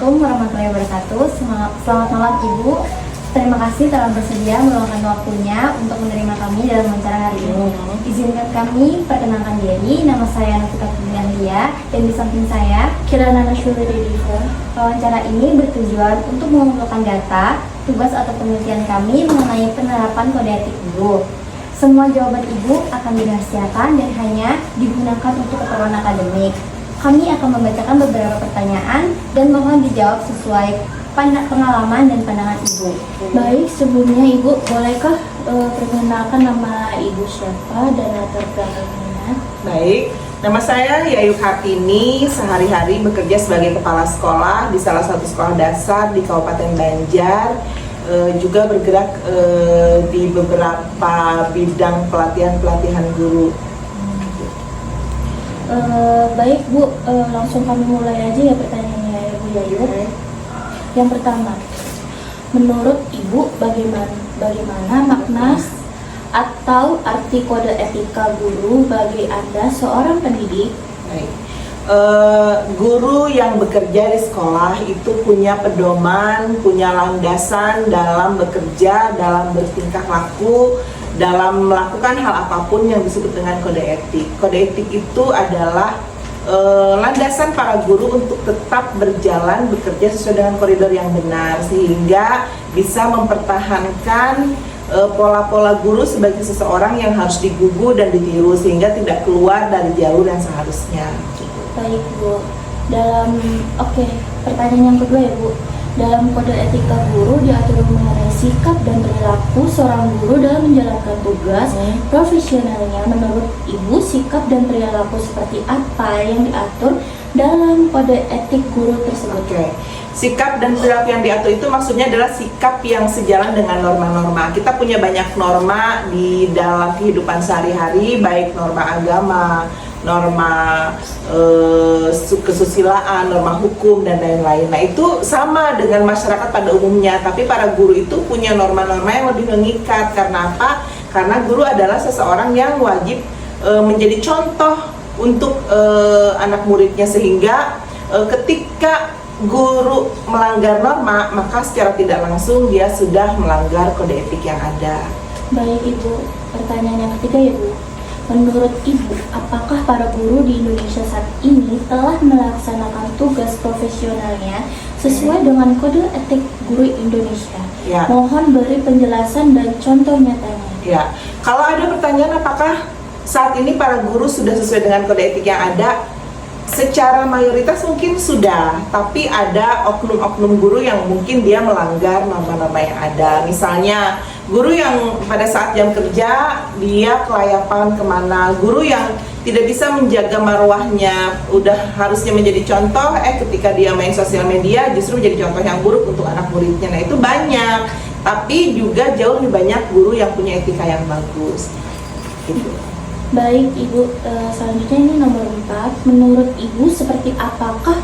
Assalamualaikum warahmatullahi wabarakatuh. Selamat malam Ibu. Terima kasih telah bersedia meluangkan waktunya untuk menerima kami dalam wawancara hari ini. Izinkan kami perkenalkan diri. Nama saya Nafika Fitriandia dan di samping saya Kirana Nashuri Diva. Wawancara ini bertujuan untuk mengumpulkan data, tugas atau penelitian kami mengenai penerapan kode etik guru. Semua jawaban Ibu akan dirahasiakan dan hanya digunakan untuk keperluan akademik. Kami akan membacakan beberapa pertanyaan dan mohon dijawab sesuai pengalaman dan pandangan Ibu. Baik, sebelumnya Ibu, bolehkah perkenalkan nama Ibu siapa dan latar belakangnya? Baik, nama saya Yayu Kartini, sehari-hari bekerja sebagai kepala sekolah di salah satu sekolah dasar di Kabupaten Banjar. Juga bergerak di beberapa bidang pelatihan guru. Baik Bu, langsung kami mulai aja ya pertanyaannya ya Bu Yayu. Yang pertama, menurut Ibu bagaimana makna atau arti kode etika guru bagi Anda seorang pendidik? Baik. Guru yang bekerja di sekolah itu punya pedoman, punya landasan dalam bekerja, dalam bertingkah laku, dalam melakukan hal apapun yang disebut dengan kode etik. Kode etik itu adalah landasan para guru untuk tetap berjalan bekerja sesuai dengan koridor yang benar, sehingga bisa mempertahankan pola-pola guru sebagai seseorang yang harus digugu dan ditiru sehingga tidak keluar dari jalur yang seharusnya. Baik Bu, pertanyaan yang kedua ya Bu. Dalam kode etika guru diatur mengenai sikap dan perilaku seorang guru dalam menjalankan tugas profesionalnya. Menurut Ibu, sikap dan perilaku seperti apa yang diatur dalam kode etik guru tersebut? Sikap dan perilaku yang diatur itu maksudnya adalah sikap yang sejalan dengan norma-norma. Kita punya banyak norma di dalam kehidupan sehari-hari, baik norma agama, norma kesusilaan, norma hukum, dan lain-lain. Nah, itu sama dengan masyarakat pada umumnya, tapi para guru itu punya norma-norma yang lebih mengikat. Karena apa? Karena guru adalah seseorang yang wajib menjadi contoh untuk anak muridnya, sehingga ketika guru melanggar norma, maka secara tidak langsung dia sudah melanggar kode etik yang ada. Baik Ibu, pertanyaan yang ketiga ya Bu. Menurut Ibu, apakah para guru di Indonesia saat ini telah melaksanakan tugas profesionalnya sesuai dengan kode etik guru Indonesia? Ya. Mohon beri penjelasan dan contoh nyatanya. Ya, kalau ada pertanyaan apakah saat ini para guru sudah sesuai dengan kode etik yang ada? Secara mayoritas mungkin sudah, tapi ada oknum-oknum guru yang mungkin dia melanggar norma-norma yang ada. Misalnya, guru yang pada saat jam kerja dia kelayapan kemana, guru yang tidak bisa menjaga marwahnya, udah harusnya menjadi contoh, ketika dia main sosial media justru menjadi contoh yang buruk untuk anak muridnya. Nah, itu banyak, tapi juga jauh lebih banyak guru yang punya etika yang bagus gitu. Baik Ibu, selanjutnya ini nomor 4. Menurut Ibu, seperti apakah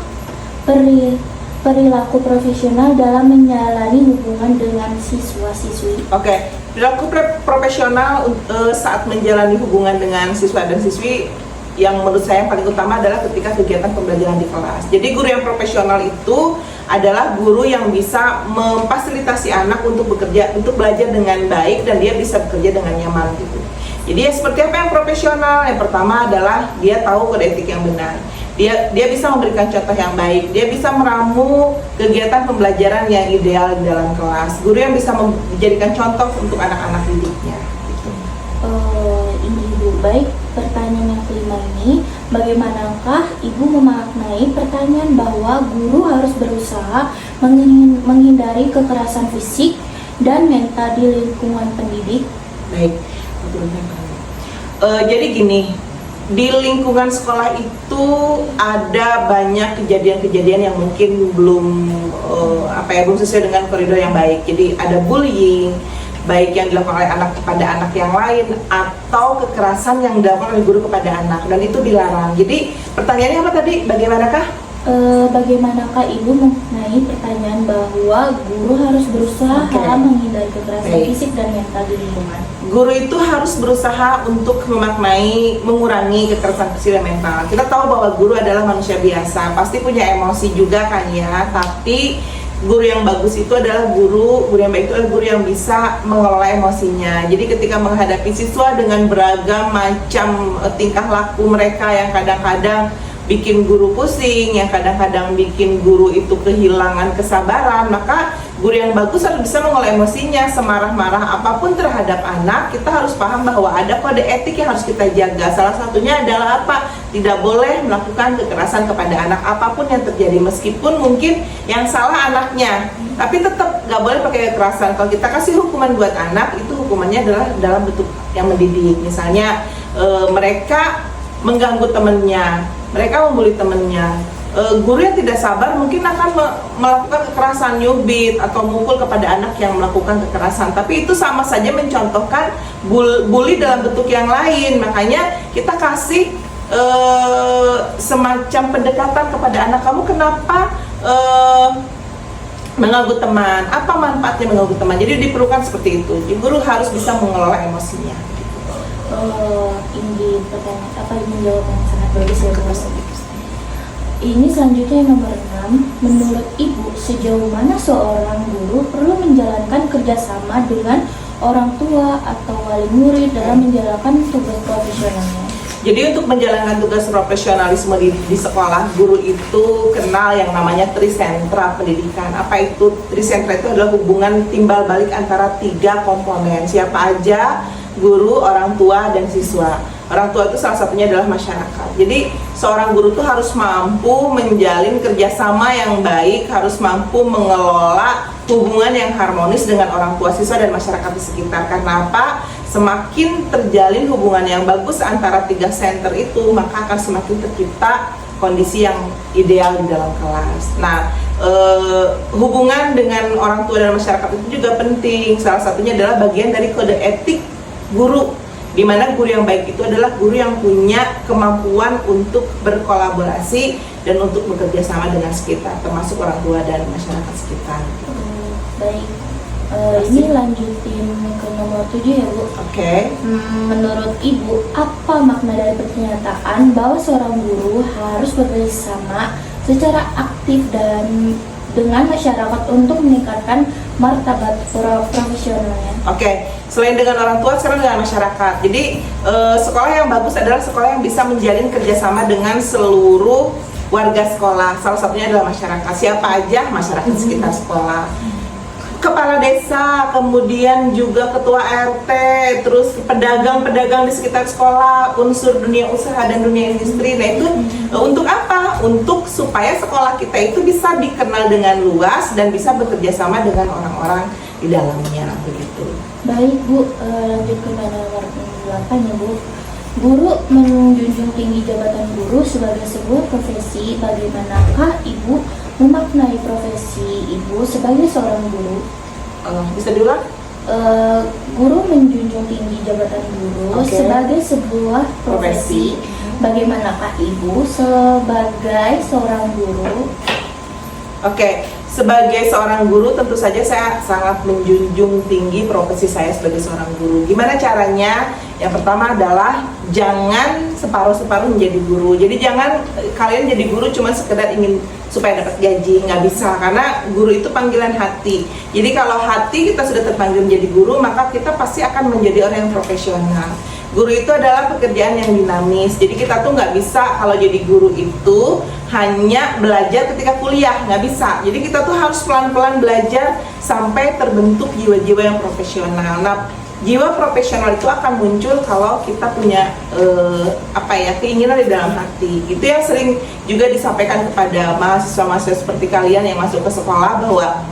perilaku profesional dalam menjalani hubungan dengan siswa-siswi? Perilaku profesional saat menjalani hubungan dengan siswa dan siswi yang menurut saya yang paling utama adalah ketika kegiatan pembelajaran di kelas. Jadi guru yang profesional itu adalah guru yang bisa memfasilitasi anak untuk bekerja, untuk belajar dengan baik, dan dia bisa bekerja dengan nyaman gitu. Jadi seperti apa yang profesional? Yang pertama adalah dia tahu kode etik yang benar. Dia bisa memberikan contoh yang baik. Dia bisa meramu kegiatan pembelajaran yang ideal di dalam kelas. Guru yang bisa menjadikan contoh untuk anak-anak didiknya. Gitu. Ini Ibu, baik. Pertanyaan yang kelima ini, bagaimanakah Ibu memaknai pertanyaan bahwa guru harus berusaha menghindari kekerasan fisik dan mental di lingkungan pendidik? Baik. Jadi gini, di lingkungan sekolah itu ada banyak kejadian-kejadian yang mungkin belum sesuai dengan koridor yang baik. Jadi ada bullying, baik yang dilakukan oleh anak kepada anak yang lain, atau kekerasan yang dilakukan oleh guru kepada anak, dan itu dilarang. Jadi pertanyaannya apa tadi? Bagaimanakah Bagaimanakah Ibu mengenai pertanyaan bahwa guru harus berusaha Oke. menghindari kekerasan Baik. fisik dan mental di lingkungan? Guru itu harus berusaha untuk mengurangi kekerasan fisik dan mental. Kita tahu bahwa guru adalah manusia biasa, pasti punya emosi juga kan ya. Tapi guru yang bagus itu adalah guru yang baik itu adalah guru yang bisa mengelola emosinya. Jadi ketika menghadapi siswa dengan beragam macam tingkah laku mereka yang kadang-kadang bikin guru pusing, yang kadang-kadang bikin guru itu kehilangan kesabaran, maka guru yang bagus harus bisa mengelola emosinya. Semarah-marah apapun terhadap anak, kita harus paham bahwa ada kode etik yang harus kita jaga. Salah satunya adalah apa? Tidak boleh melakukan kekerasan kepada anak apapun yang terjadi, meskipun mungkin yang salah anaknya, tapi tetap nggak boleh pakai kekerasan. Kalau kita kasih hukuman buat anak, itu hukumannya adalah dalam bentuk yang mendidik. Misalnya mereka mengganggu temannya, mereka membuli temannya, guru yang tidak sabar mungkin akan melakukan kekerasan, nyubit atau mukul kepada anak yang melakukan kekerasan. Tapi itu sama saja mencontohkan bully dalam bentuk yang lain. Makanya kita kasih semacam pendekatan kepada anak. Kamu kenapa mengganggu teman? Apa manfaatnya mengganggu teman? Jadi diperlukan seperti itu. Guru harus bisa mengelola emosinya. Ini pertanyaan apa yang menjawab yang sangat bagus ya Bu. Ini selanjutnya yang nomor 6. Menurut Ibu, sejauh mana seorang guru perlu menjalankan kerjasama dengan orang tua atau wali murid dalam menjalankan tugas profesionalnya? Jadi untuk menjalankan tugas profesionalisme di sekolah, guru itu kenal yang namanya trisentra pendidikan. Apa itu trisentra? Itu adalah hubungan timbal balik antara 3 komponen. Siapa aja? Guru, orang tua, dan siswa. Orang tua itu salah satunya adalah masyarakat. Jadi seorang guru itu harus mampu menjalin kerjasama yang baik, harus mampu mengelola hubungan yang harmonis dengan orang tua, siswa, dan masyarakat di sekitar. Karena apa? Semakin terjalin hubungan yang bagus antara 3 center itu, maka akan semakin tercipta kondisi yang ideal di dalam kelas. Nah, hubungan dengan orang tua dan masyarakat itu juga penting. Salah satunya adalah bagian dari kode etik guru, di mana guru yang baik itu adalah guru yang punya kemampuan untuk berkolaborasi dan untuk bekerja sama dengan sekitar, termasuk orang tua dan masyarakat sekitar. Baik, ini lanjutin ke nomor 7 ya Bu. Oke. Menurut Ibu, apa makna dari pernyataan bahwa seorang guru harus bekerjasama secara aktif dan dengan masyarakat untuk meningkatkan martabat profesionalnya? Oke, selain dengan orang tua, sekarang dengan masyarakat. Jadi sekolah yang bagus adalah sekolah yang bisa menjalin kerjasama dengan seluruh warga sekolah. Salah satunya adalah masyarakat. Siapa aja? Masyarakat sekitar sekolah. Kepala desa, kemudian juga ketua RT, terus pedagang-pedagang di sekitar sekolah, unsur dunia usaha dan dunia industri. Nah itu untuk apa? Untuk supaya sekolah kita itu bisa dikenal dengan luas dan bisa bekerja sama dengan orang-orang di dalamnya, begitu. Baik Bu, lanjut ke nomor 8 ya Bu. Guru menjunjung tinggi jabatan guru sebagai sebuah profesi. Bagaimanakah Ibu memaknai profesi Ibu sebagai seorang guru? Bisa diulang? Guru menjunjung tinggi jabatan guru Oke. sebagai sebuah profesi. Bagaimanakah Ibu sebagai seorang guru? Oke, sebagai seorang guru tentu saja saya sangat menjunjung tinggi profesi saya sebagai seorang guru. Gimana caranya? Yang pertama adalah jangan separuh-separuh menjadi guru. Jadi jangan kalian jadi guru cuma sekedar ingin supaya dapat gaji, nggak bisa, karena guru itu panggilan hati. Jadi kalau hati kita sudah terpanggil menjadi guru, maka kita pasti akan menjadi orang yang profesional. Guru itu adalah pekerjaan yang dinamis. Jadi kita tuh nggak bisa kalau jadi guru itu hanya belajar ketika kuliah, nggak bisa. Jadi kita tuh harus pelan-pelan belajar sampai terbentuk jiwa-jiwa yang profesional. Nah, jiwa profesional itu akan muncul kalau kita punya keinginan di dalam hati. Itu yang sering juga disampaikan kepada mahasiswa-mahasiswa seperti kalian yang masuk ke sekolah, bahwa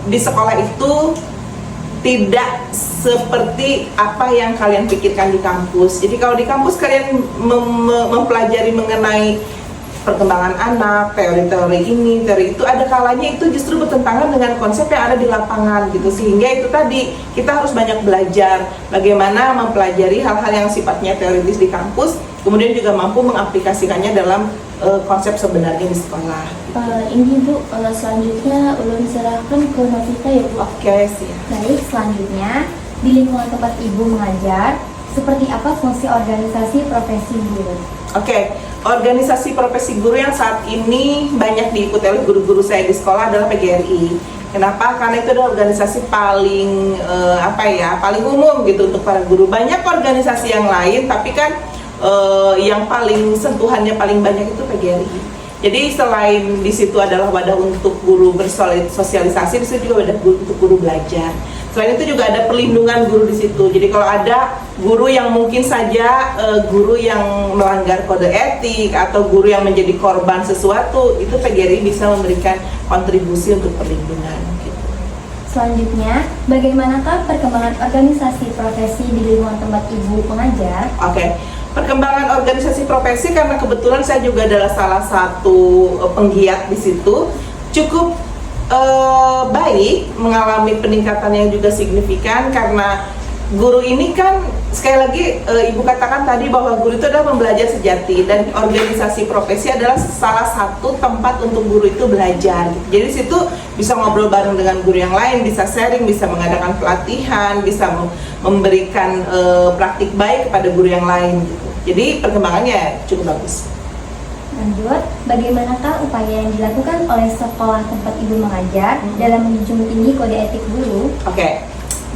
di sekolah itu tidak seperti apa yang kalian pikirkan di kampus. Jadi kalau di kampus kalian mempelajari mengenai perkembangan anak, teori-teori ini, teori itu, ada kalanya itu justru bertentangan dengan konsep yang ada di lapangan gitu. Sehingga itu tadi, kita harus banyak belajar bagaimana mempelajari hal-hal yang sifatnya teoritis di kampus, kemudian juga mampu mengaplikasikannya dalam konsep sebenarnya di sekolah. Ini Bu, selanjutnya ulun serahkan ke Novita ya Bu. Oke, siap. Baik, selanjutnya di lingkungan tempat Ibu mengajar, seperti apa fungsi organisasi profesi guru? Oke, organisasi profesi guru yang saat ini banyak diikuti oleh guru-guru saya di sekolah adalah PGRI. Kenapa? Karena itu adalah organisasi paling paling umum gitu untuk para guru. Banyak organisasi yang lain, tapi kan yang paling sentuhannya paling banyak itu PGRI. Jadi selain di situ adalah wadah untuk guru bersosialisasi, di situ juga wadah untuk guru belajar. Selain itu juga ada perlindungan guru di situ. Jadi kalau ada guru yang mungkin saja guru yang melanggar kode etik atau guru yang menjadi korban sesuatu, itu PGRI bisa memberikan kontribusi untuk perlindungan. Gitu. Selanjutnya, bagaimanakah perkembangan organisasi profesi di lingkungan tempat Ibu mengajar? Oke. Perkembangan organisasi profesi, karena kebetulan saya juga adalah salah satu penggiat di situ, cukup baik, mengalami peningkatan yang juga signifikan karena guru ini kan sekali lagi Ibu katakan tadi bahwa guru itu adalah pembelajar sejati, dan organisasi profesi adalah salah satu tempat untuk guru itu belajar. Jadi situ bisa ngobrol bareng dengan guru yang lain, bisa sharing, bisa mengadakan pelatihan, bisa memberikan praktik baik kepada guru yang lain gitu. Jadi perkembangannya cukup bagus. Lanjut, bagaimanakah upaya yang dilakukan oleh sekolah tempat Ibu mengajar dalam menjunjung tinggi kode etik guru? Oke.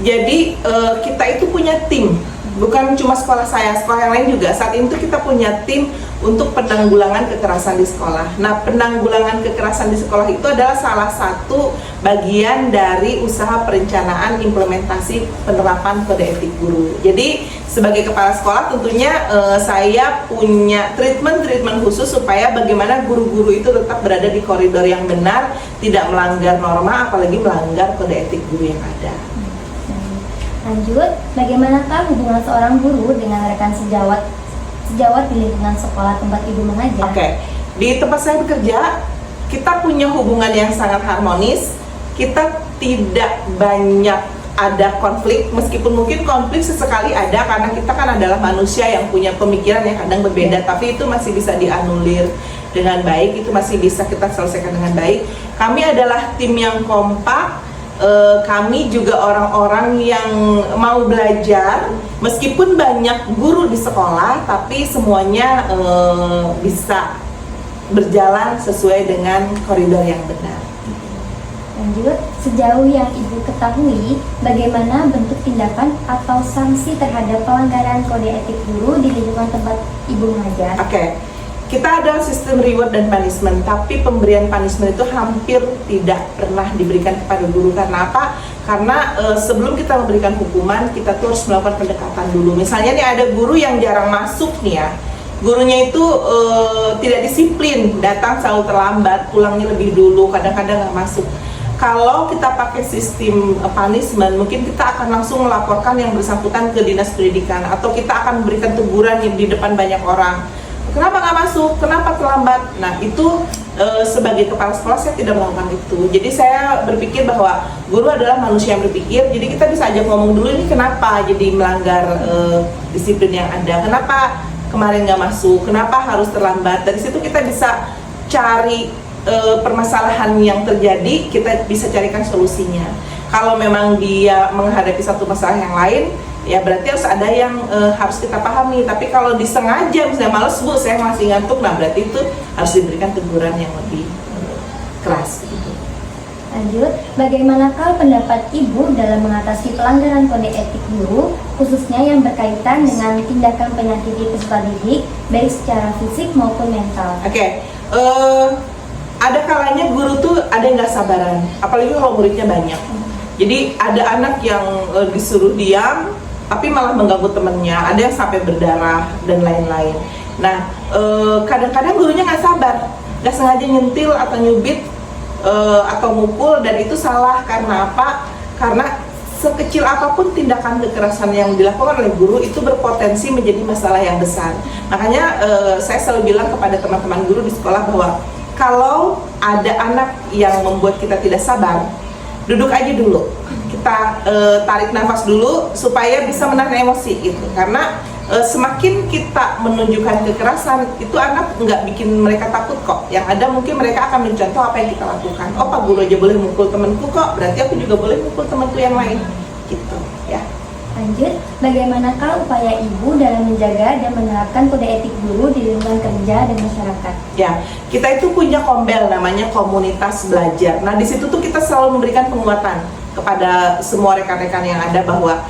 Jadi kita itu punya tim, bukan cuma sekolah saya, sekolah yang lain juga. Saat itu kita punya tim untuk penanggulangan kekerasan di sekolah. Nah, penanggulangan kekerasan di sekolah itu adalah salah satu bagian dari usaha perencanaan implementasi penerapan kode etik guru. Jadi sebagai kepala sekolah tentunya saya punya treatment khusus supaya bagaimana guru-guru itu tetap berada di koridor yang benar, tidak melanggar norma, apalagi melanggar kode etik guru yang ada. Lanjut, bagaimanakah hubungan seorang guru dengan rekan sejawat di lingkungan sekolah tempat Ibu mengajar? Oke, di tempat saya bekerja, kita punya hubungan yang sangat harmonis. Kita tidak banyak ada konflik, meskipun mungkin konflik sesekali ada karena kita kan adalah manusia yang punya pemikiran yang kadang berbeda, tapi itu masih bisa dianulir dengan baik, itu masih bisa kita selesaikan dengan baik. Kami adalah tim yang kompak. Kami juga orang-orang yang mau belajar, meskipun banyak guru di sekolah, tapi semuanya bisa berjalan sesuai dengan koridor yang benar. Lanjut, sejauh yang Ibu ketahui, bagaimana bentuk tindakan atau sanksi terhadap pelanggaran kode etik guru di lingkungan tempat Ibu mengajar? Oke. Kita ada sistem reward dan punishment, tapi pemberian punishment itu hampir tidak pernah diberikan kepada guru. Karena apa? Karena sebelum kita memberikan hukuman, kita tuh harus melakukan pendekatan dulu. Misalnya nih ada guru yang jarang masuk nih ya, gurunya itu tidak disiplin, datang selalu terlambat, pulangnya lebih dulu, kadang-kadang nggak masuk. Kalau kita pakai sistem punishment, mungkin kita akan langsung melaporkan yang bersangkutan ke dinas pendidikan, atau kita akan memberikan teguran yang di depan banyak orang. Kenapa nggak masuk? Kenapa terlambat? Nah itu sebagai kepala sekolah saya tidak melakukan itu. Jadi saya berpikir bahwa guru adalah manusia yang berpikir. Jadi kita bisa ajak ngomong dulu, ini kenapa jadi melanggar disiplin yang ada? Kenapa kemarin nggak masuk? Kenapa harus terlambat? Dari situ kita bisa cari permasalahan yang terjadi, kita bisa carikan solusinya. Kalau memang dia menghadapi satu masalah yang lain, ya berarti harus ada yang harus kita pahami. Tapi kalau disengaja, misalnya males bu, saya masih ngantuk, nah berarti itu harus diberikan teguran yang lebih keras gitu. Lanjut, bagaimanakah pendapat Ibu dalam mengatasi pelanggaran kode etik guru, khususnya yang berkaitan dengan tindakan menyakiti peserta didik, baik secara fisik maupun mental? Oke, ada kalanya guru tuh ada yang nggak sabaran, apalagi kalau muridnya banyak. Jadi ada anak yang disuruh diam, tapi malah mengganggu temennya, ada yang sampai berdarah dan lain-lain. Nah, kadang-kadang gurunya nggak sabar, nggak sengaja nyentil atau nyubit atau mukul, dan itu salah. Karena apa? Karena sekecil apapun tindakan kekerasan yang dilakukan oleh guru itu berpotensi menjadi masalah yang besar. Makanya saya selalu bilang kepada teman-teman guru di sekolah bahwa kalau ada anak yang membuat kita tidak sabar, duduk aja dulu, kita tarik nafas dulu supaya bisa menahan emosi itu. Karena semakin kita menunjukkan kekerasan, itu anak nggak bikin mereka takut kok. Yang ada mungkin mereka akan mencontoh apa yang kita lakukan. Oh, Pak Guru aja boleh mukul temanku kok, berarti aku juga boleh mukul temanku yang lain, gitu ya. Lanjut, bagaimanakah upaya Ibu dalam menjaga dan menerapkan kode etik guru di lingkungan kerja dan masyarakat? Ya, kita itu punya kombel namanya komunitas belajar. Nah, di situ tuh kita selalu memberikan penguatan kepada semua rekan-rekan yang ada bahwa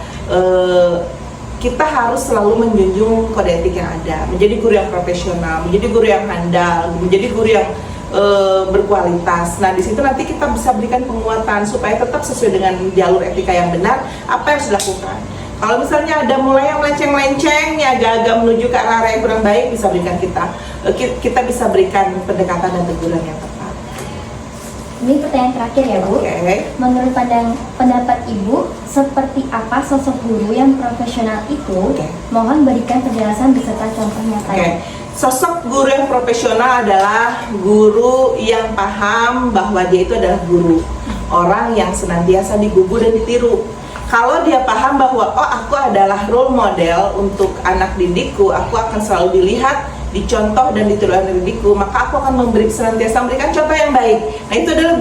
kita harus selalu menjunjung kode etik yang ada, menjadi guru yang profesional, menjadi guru yang handal, menjadi guru yang berkualitas. Nah, di situ nanti kita bisa berikan penguatan supaya tetap sesuai dengan jalur etika yang benar apa yang harus dilakukan. Kalau misalnya ada mulai yang melenceng-lenceng, ya agak-agak menuju ke arah yang kurang baik, bisa berikan kita bisa berikan pendekatan dan teguran yang tepat. Ini pertanyaan terakhir ya Bu. Oke. Menurut pendapat Ibu, seperti apa sosok guru yang profesional itu? Oke. Mohon berikan penjelasan beserta contoh nyata. Oke. Sosok guru yang profesional adalah guru yang paham bahwa dia itu adalah guru, orang yang senantiasa digugu dan ditiru. Kalau dia paham bahwa oh, aku adalah role model untuk anak didikku, aku akan selalu dilihat, dicontoh dan ditiru anak didikku, maka aku akan senantiasa memberikan contoh yang baik. Nah, itu adalah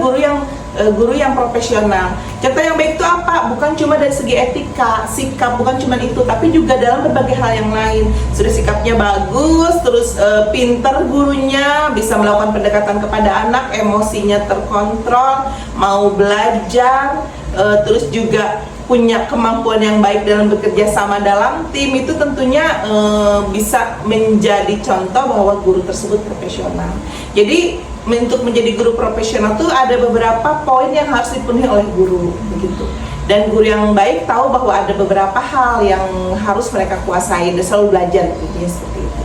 guru yang profesional. Contoh yang baik itu apa? Bukan cuma dari segi etika, sikap, bukan cuma itu, tapi juga dalam berbagai hal yang lain. Sudah sikapnya bagus, terus pinter gurunya, bisa melakukan pendekatan kepada anak, emosinya terkontrol, mau belajar, terus juga punya kemampuan yang baik dalam bekerja sama dalam tim, itu tentunya bisa menjadi contoh bahwa guru tersebut profesional. Jadi untuk menjadi guru profesional tuh ada beberapa poin yang harus dipenuhi oleh guru begitu. Dan guru yang baik tahu bahwa ada beberapa hal yang harus mereka kuasai dan selalu belajar, intinya seperti itu.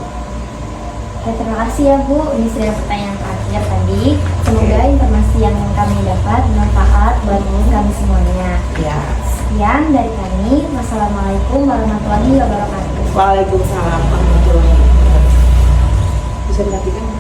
Oke, terima kasih ya Bu. Ini sudah pertanyaan terakhir tadi. Semoga informasi yang kami dapat bermanfaat buat kami semuanya. Ya. Sekian dari kami. Wassalamualaikum warahmatullahi wabarakatuh. Waalaikumsalam warahmatullahi wabarakatuh. Bisa dimatikan?